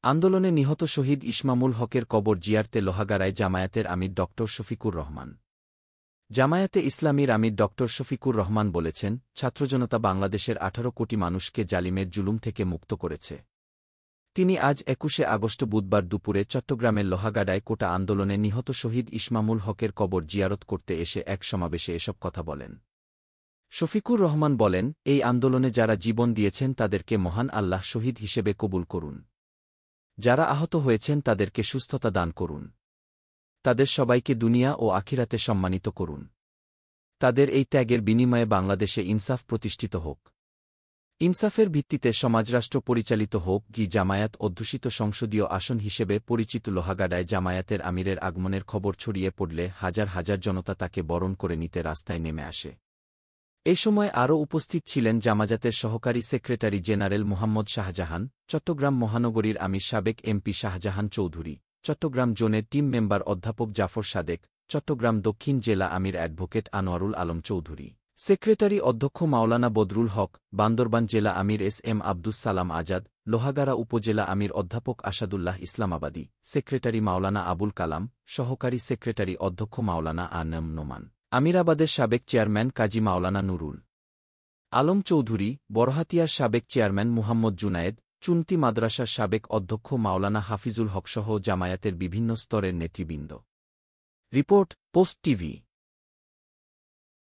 আন্দোলনে নিহত শহীদ ইসমামুল হকের কবর জিয়ারতে লোহাগাড়ায় জামায়াতের আমির ড শফিকুর রহমান। জামায়াতে ইসলামীর আমির ড শফিকুর রহমান বলেছেন, ছাত্রজনতা বাংলাদেশের ১৮ কোটি মানুষকে জালিমের জুলুম থেকে মুক্ত করেছে। তিনি আজ ২১শে আগস্ট বুধবার দুপুরে চট্টগ্রামের লোহাগাড়ায় কোটা আন্দোলনে নিহত শহীদ ইসমামুল হকের কবর জিয়ারত করতে এসে এক সমাবেশে এসব কথা বলেন। শফিকুর রহমান বলেন, এই আন্দোলনে যারা জীবন দিয়েছেন তাদেরকে মহান আল্লাহ শহীদ হিসেবে কবুল করুন। যারা আহত হয়েছেন তাদেরকে সুস্থতা দান করুন। তাদের সবাইকে দুনিয়া ও আখিরাতে সম্মানিত করুন। তাদের এই ত্যাগের বিনিময়ে বাংলাদেশে ইনসাফ প্রতিষ্ঠিত হোক। ইনসাফের ভিত্তিতে সমাজরাষ্ট্র পরিচালিত হোক। জামায়াত অধ্যুষিত সংসদীয় আসন হিসেবে পরিচিত লোহাগাড়ায় জামায়াতের আমিরের আগমনের খবর ছড়িয়ে পড়লে হাজার হাজার জনতা তাকে বরণ করে নিতে রাস্তায় নেমে আসে। এ সময় আরও উপস্থিত ছিলেন জামায়াতের সহকারী সেক্রেটারি জেনারেল মোহাম্মদ শাহজাহান, চট্টগ্রাম মহানগরীর আমির সাবেক এমপি শাহজাহান চৌধুরী, চট্টগ্রাম জোনের টিম মেম্বার অধ্যাপক জাফর সাদেক, চট্টগ্রাম দক্ষিণ জেলা আমির অ্যাডভোকেট আনোয়ারুল আলম চৌধুরী, সেক্রেটারি অধ্যক্ষ মাওলানা বদরুল হক, বান্দরবান জেলা আমির এস আব্দুস সালাম আজাদ, লোহাগাড়া উপজেলা আমির অধ্যাপক আসাদুল্লাহ ইসলামাবাদী, সেক্রেটারি মাওলানা আবুল কালাম, সহকারী সেক্রেটারি অধ্যক্ষ মাওলানা নোমান, আমিরাবাদের সাবেক চেয়ারম্যান কাজী মাওলানা নুরুল আলম চৌধুরী, বড়হাতিয়ার সাবেক চেয়ারম্যান মুহাম্মদ জুনায়েদ, চুনতি মাদ্রাসার সাবেক অধ্যক্ষ মাওলানা হাফিজুল হকসহ জামায়াতের বিভিন্ন স্তরের নেতৃবৃন্দ। Report, post TV.